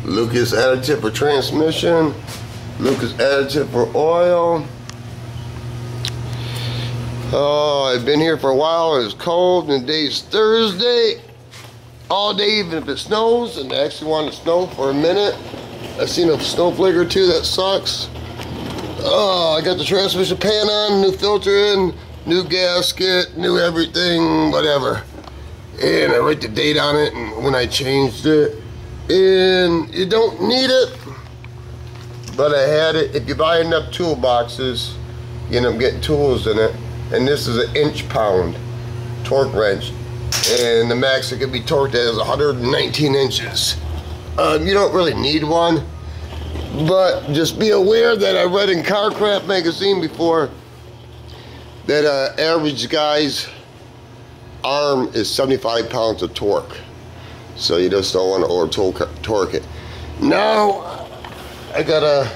Lucas additive for transmission. Lucas additive for oil. Oh, I've been here for a while. It's cold and today's Thursday. All day, even if it snows, and I actually wanted to snow for a minute. I've seen a snowflake or two. That sucks. Oh, I got the transmission pan on, new filter in, new gasket, new everything, whatever. And I write the date on it and when I changed it. And you don't need it, but I had it. If you buy enough toolboxes, you end up getting tools in it. And this is an inch-pound torque wrench. And the max it can be torqued at is 119 inches. You don't really need one, but just be aware that I read in Carcraft magazine before that average guy's arm is 75 pounds of torque. So you just don't want to over torque it. Now I gotta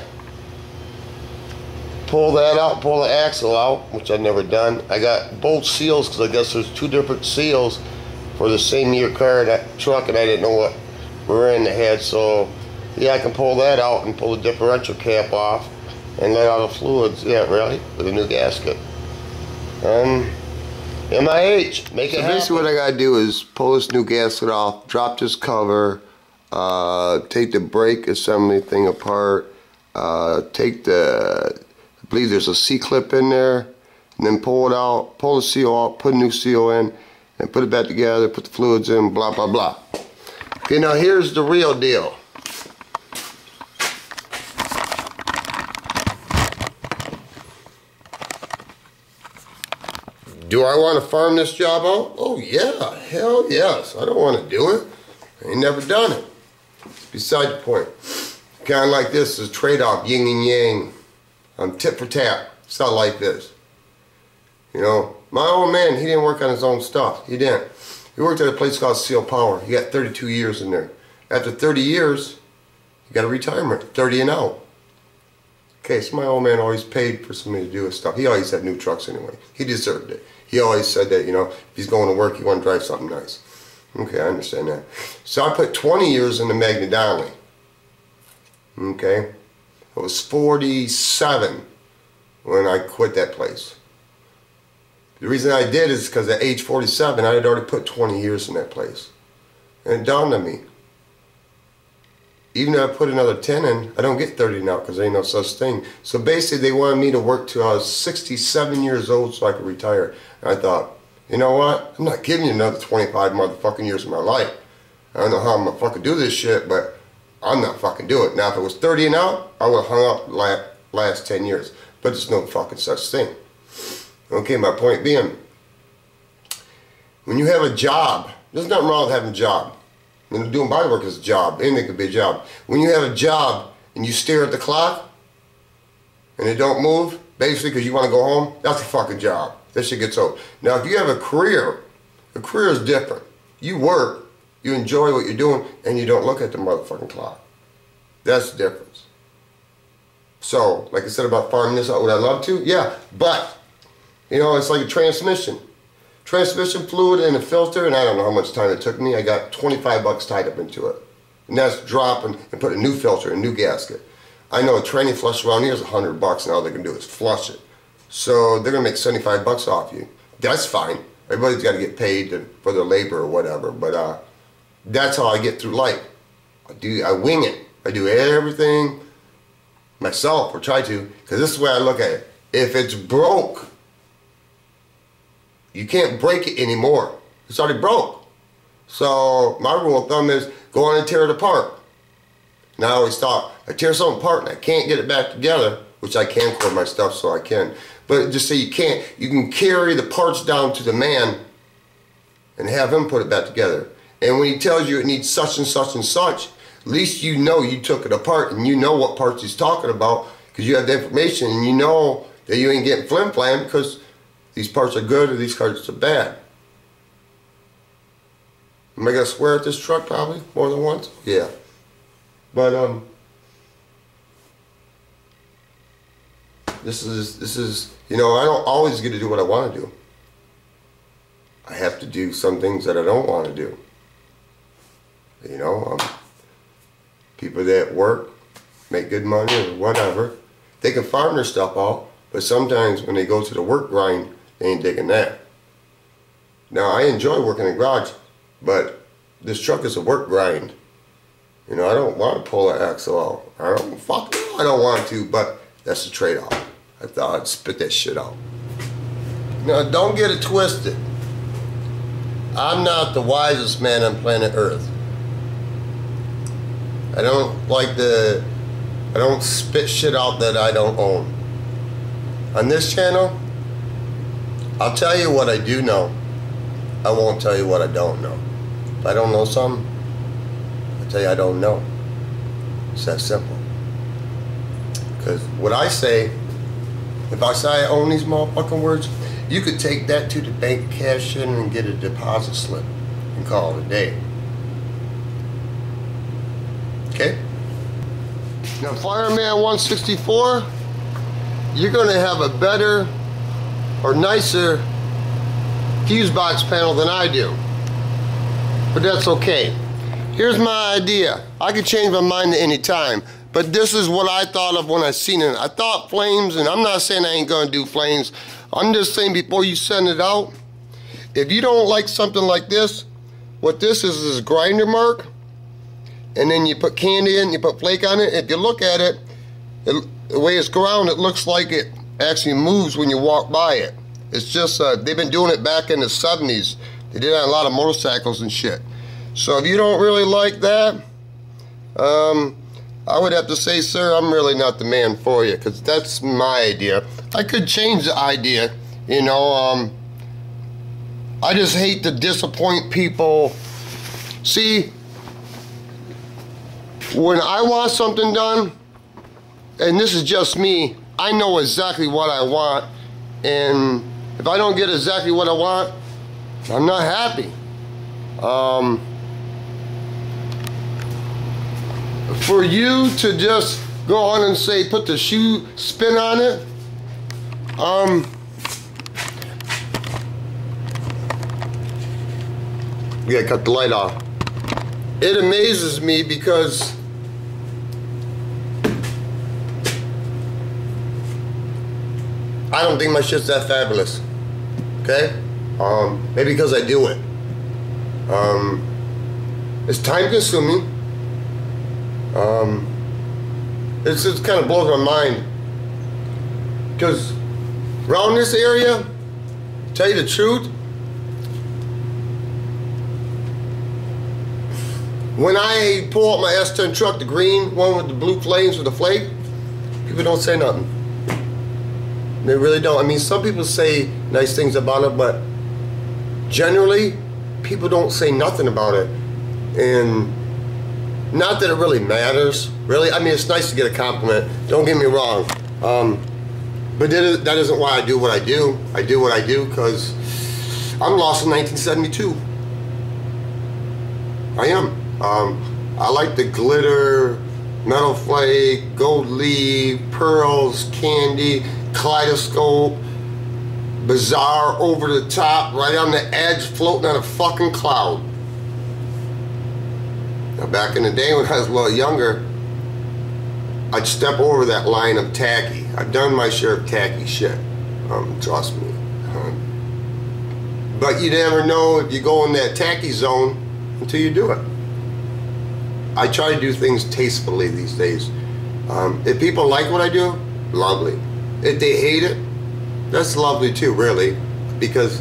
pull that out, pull the axle out, which I've never done. I got both seals because I guess there's two different seals for the same year car, that truck, and I didn't know what were in the head. So yeah, I can pull that out and pull the differential cap off and let out the fluids. Yeah, really, with a new gasket. MIH, make it happen. Basically what I gotta do is pull this new gasket off, drop this cover, take the brake assembly thing apart, take the, I believe there's a C-clip in there, and then pull it out, pull the seal out, put a new seal in, and put it back together, put the fluids in, blah, blah, blah. Okay, now here's the real deal. Do I want to farm this job out? Oh yeah, hell yes. I don't want to do it. I ain't never done it. It's beside the point. Kind of like this is a trade-off, yin and yang. I'm tit for tat. That's how life is. You know, my old man, he didn't work on his own stuff. He didn't. He worked at a place called Seal Power. He got 32 years in there. After 30 years, he got a retirement, 30 and out. Okay, so my old man always paid for somebody to do his stuff. He always had new trucks anyway. He deserved it. He always said that, you know, if he's going to work, he want to drive something nice. Okay, I understand that. So I put 20 years into Magna Donnelly. Okay, I was 47 when I quit that place. The reason I did is because at age 47, I had already put 20 years in that place. And it dawned on me, even if I put another 10 in, I don't get 30 now because there ain't no such thing. So basically they wanted me to work till I was 67 years old so I could retire. And I thought, you know what? I'm not giving you another 25 motherfucking years of my life. I don't know how I'm gonna fucking do this shit, but I'm not fucking do it. Now if it was 30 and out, I would have hung up the last 10 years. But there's no fucking such thing. Okay, my point being, when you have a job, there's nothing wrong with having a job. When doing body work is a job, anything could be a job. When you have a job and you stare at the clock and it don't move, basically because you want to go home, that's a fucking job. That shit gets old. Now if you have a career is different. You work, you enjoy what you're doing, and you don't look at the motherfucking clock. That's the difference. So, like I said about farming this out, would I love to? Yeah, but, you know, it's like a transmission. Transmission fluid and a filter, and I don't know how much time it took me. I got 25 bucks tied up into it. And that's dropping and put a new filter, a new gasket. I know a training flush around here is 100 bucks, and all they can do is flush it. So they're gonna make 75 bucks off you. That's fine. Everybody's gotta get paid for their labor or whatever, but that's how I get through life. I wing it. I do everything myself, or try to, because this is the way I look at it. If it's broke, you can't break it anymore. It's already broke. So my rule of thumb is go on and tear it apart. Now I always thought, I tear something apart and I can't get it back together, which I can cord my stuff so I can. But just say you can't, you can carry the parts down to the man and have him put it back together. And when he tells you it needs such and such and such, at least you know you took it apart and you know what parts he's talking about because you have the information and you know that you ain't getting flim-flam because these parts are good or these parts are bad. Am I gonna swear at this truck probably more than once? Yeah. But this is you know, I don't always get to do what I want to do. I have to do some things that I don't want to do. You know, people that work, make good money or whatever, they can farm their stuff out, but sometimes when they go to the work grind, they ain't digging that. Now, I enjoy working in the garage, but this truck is a work grind. You know, I don't want to pull an axle out. I don't want to, but that's the trade-off. I thought I'd spit that shit out. Now, don't get it twisted. I'm not the wisest man on planet Earth. I don't spit shit out that I don't own. On this channel, I'll tell you what I do know. I won't tell you what I don't know. If I don't know something, I'll tell you I don't know. It's that simple. Because what I say, if I say I own these motherfucking words, you could take that to the bank, cash in, and get a deposit slip and call it a day. Okay? Now, Fireman 164, you're going to have a better or nicer fuse box panel than I do. But that's okay. Here's my idea. I could change my mind at any time, but this is what I thought of when I seen it. I thought flames, and I'm not saying I ain't going to do flames. I'm just saying before you send it out, if you don't like something like this, what this is a grinder mark, and then you put candy in, you put flake on it. If you look at it, the way it's ground, it looks like it actually moves when you walk by it. It's just, they've been doing it back in the 70s. They did it on a lot of motorcycles and shit. So if you don't really like that, I would have to say, sir, I'm really not the man for you, because that's my idea. I could change the idea, you know. I just hate to disappoint people. See, when I want something done, and this is just me, I know exactly what I want, and if I don't get exactly what I want, I'm not happy. For you to just go on and say, put the shoe spin on it, we gotta cut the light off. It amazes me because I don't think my shit's that fabulous. Okay? Maybe because I do it. It's time consuming. It just kind of blows my mind. Because around this area, to tell you the truth, when I pull out my S10 truck, the green one with the blue flames with the flake, people don't say nothing. They really don't. I mean, some people say nice things about it, but generally, people don't say nothing about it. And not that it really matters, really. I mean, it's nice to get a compliment, don't get me wrong. But that isn't why I do what I do. I do what I do because I'm lost in 1972. I am. I like the glitter, metal flake, gold leaf, pearls, candy, kaleidoscope, bizarre, over the top, right on the edge, floating on a fucking cloud. Now, back in the day when I was a little younger, I'd step over that line of tacky. I've done my share of tacky shit, trust me. But you never know if you go in that tacky zone until you do it. I try to do things tastefully these days. If people like what I do, lovely. If they hate it, that's lovely too, really, because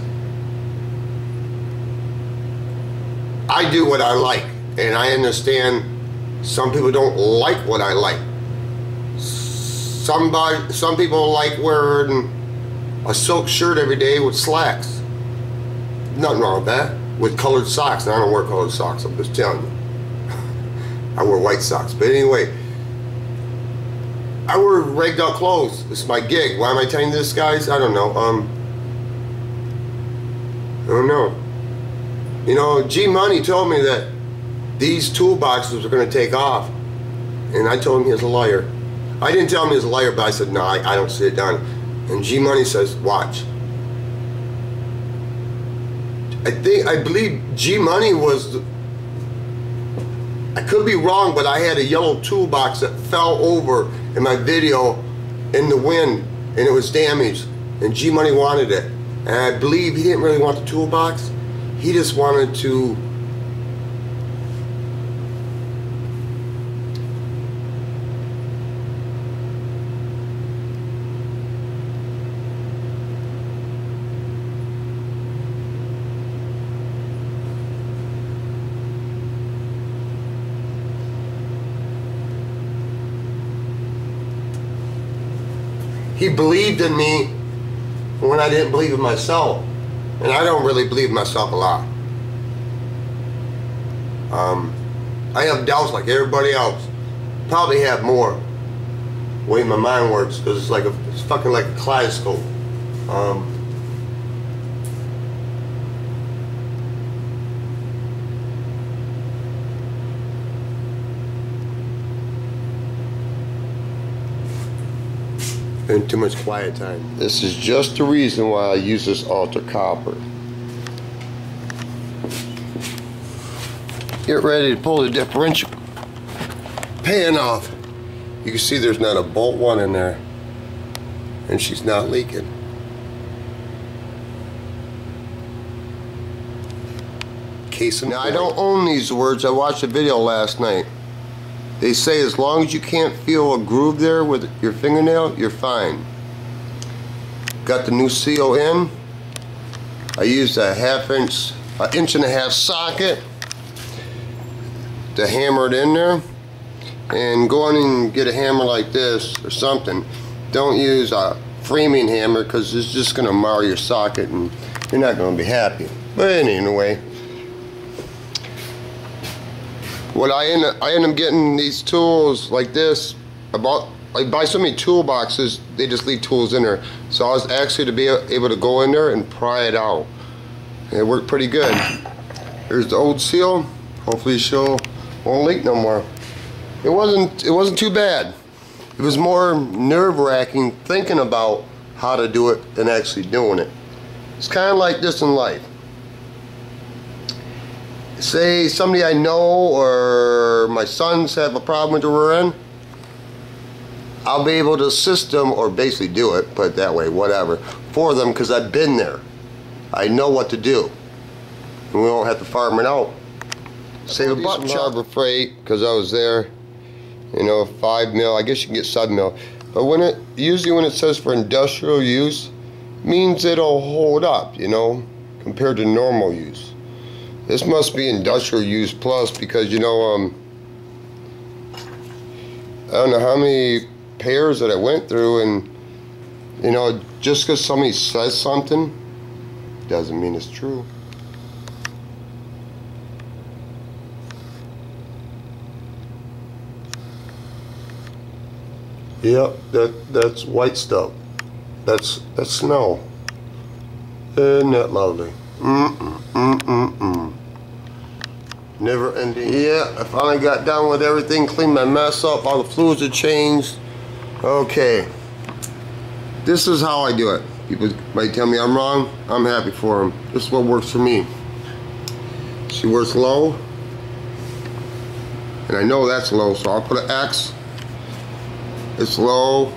I do what I like, and I understand some people don't like what I like. Some people like wearing a silk shirt every day with slacks. Nothing wrong with that. With colored socks. Now, I don't wear colored socks, I'm just telling you. I wear white socks. But anyway, I wear rigged out clothes. It's my gig. Why am I telling you this, guys? I don't know. I don't know. You know, G Money told me that these toolboxes are going to take off. And I told him he was a liar. I didn't tell him he was a liar, but I said, no, I don't see it done. And G Money says, watch. I believe G Money was I could be wrong, but I had a yellow toolbox that fell over in my video in the wind, and it was damaged, and G Money wanted it. And I believe he didn't really want the toolbox. He just wanted to he believed in me when I didn't believe in myself. And I don't really believe in myself a lot. I have doubts like everybody else. Probably have more. The way my mind works, because it's fucking like a kaleidoscope. Been too much quiet time. This is just the reason why I use this altar copper. Get ready to pull the differential pan off. You can see there's not a bolt one in there, and she's not leaking. Now I don't own these words. I watched a video last night. They say as long as you can't feel a groove there with your fingernail, you're fine. Got the new seal in. I used an inch and a half socket to hammer it in there. And go on and get a hammer like this or something. Don't use a framing hammer, because it's just going to mar your socket and you're not going to be happy. But anyway, what I end up getting these tools like this. I buy so many toolboxes, they just leave tools in there. So I was actually to be able to go in there and pry it out. And it worked pretty good. Here's the old seal. Hopefully she'll won't leak no more. It wasn't too bad. It was more nerve-wracking thinking about how to do it than actually doing it. It's kind of like this in life. Say somebody I know or my sons have a problem with the rear end, I'll be able to assist them, or basically do it, put it that way, whatever, for them, because I've been there. I know what to do. And we don't have to farm it out. Save a buck Harbor Freight, because I was there. You know, 5 mil, I guess you can get 7 mil. But usually when it says for industrial use, means it'll hold up, you know, compared to normal use. This must be industrial use plus, because, you know, I don't know how many pairs that I went through, and, you know, just because somebody says something doesn't mean it's true. Yep, that's white stuff. That's snow. Isn't that lovely? Never ending. Yeah, I finally got done with everything, cleaned my mess up, all the fluids are changed. Okay. This is how I do it. People might tell me I'm wrong. I'm happy for them. This is what works for me. See where it's low? And I know that's low, so I'll put an X. It's low.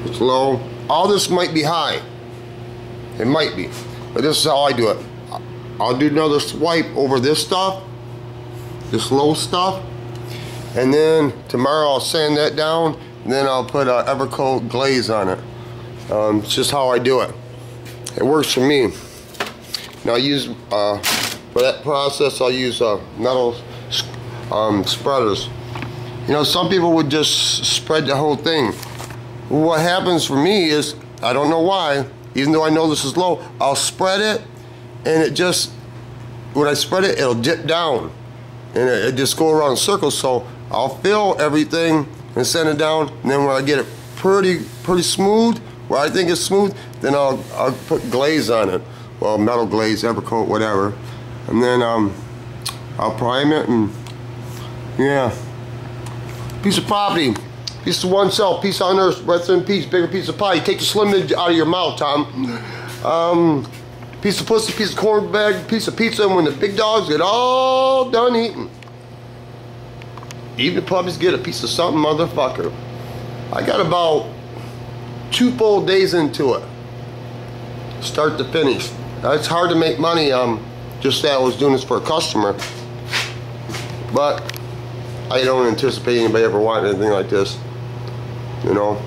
It's low. All this might be high. It might be. But this is how I do it. I'll do another swipe over this stuff, this low stuff, and then tomorrow I'll sand that down, and then I'll put an Evercoat glaze on it. It's just how I do it. It works for me. Now I use, for that process, I'll use metal spreaders. You know, some people would just spread the whole thing. What happens for me is, I don't know why, even though I know this is low, I'll spread it, and it just, when I spread it, it'll dip down, and it just go around in circles. So I'll fill everything and send it down, and then when I get it pretty smooth, where I think it's smooth, then I'll put glaze on it. Well, metal glaze, Evercoat, whatever, and then I'll prime it, and yeah. Piece of property, piece of oneself, piece on earth, rest in peace, bigger piece of pie. You take the Slingin out of your mouth, Tom. Piece of pussy, piece of corn bag, piece of pizza, and when the big dogs get all done eating, even puppies get a piece of something, motherfucker. I got about 2 full days into it, start to finish. It's hard to make money. Just that I was doing this for a customer, but I don't anticipate anybody ever wanting anything like this. You know,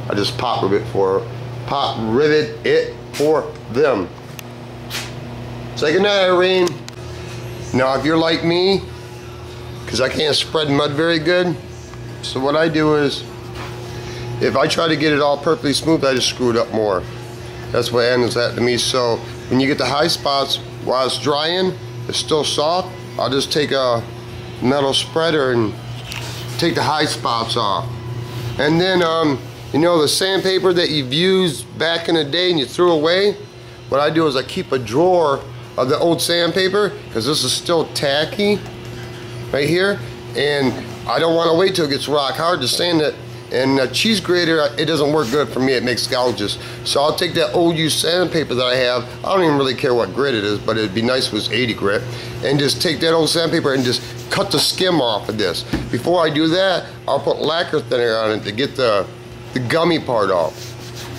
I just pop rivet it for them. Say goodnight, Irene. Now, if you're like me, because I can't spread mud very good, so what I do is, if I try to get it all perfectly smooth, I just screw it up more. That's what ends up to me. So when you get the high spots while it's drying, it's still soft, I'll just take a metal spreader and take the high spots off. And then, you know, the sandpaper that you've used back in the day and you threw away, what I do is I keep a drawer of the old sandpaper, because this is still tacky right here, and I don't want to wait till it gets rock hard to sand it. And a cheese grater, it doesn't work good for me, it makes gouges. So I'll take that old used sandpaper that I have, I don't even really care what grit it is, but it'd be nice if it was 80 grit, and just take that old sandpaper and just cut the skim off of this. Before I do that, I'll put lacquer thinner on it to get the gummy part off.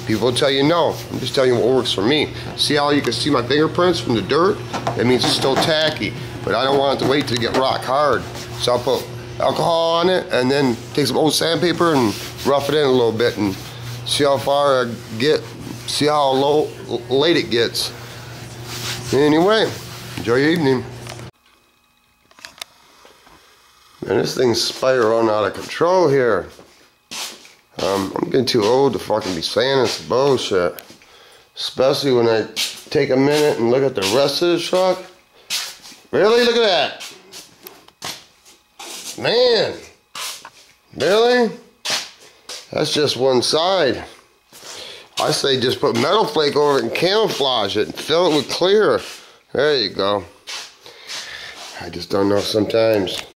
People will tell you no, I'm just telling you what works for me. See how you can see my fingerprints from the dirt? That means it's still tacky, but I don't want it to wait till it get rock hard. So I'll put alcohol on it and then take some old sandpaper and rough it in a little bit and see how far I get, see how late it gets. Anyway, enjoy your evening. Man, this thing's spiraling out of control here. I'm getting too old to fucking be saying this bullshit. Especially when I take a minute and look at the rest of the truck. Really? Look at that. Man. Really? That's just one side. I say just put metal flake over it and camouflage it and fill it with clear. There you go. I just don't know sometimes.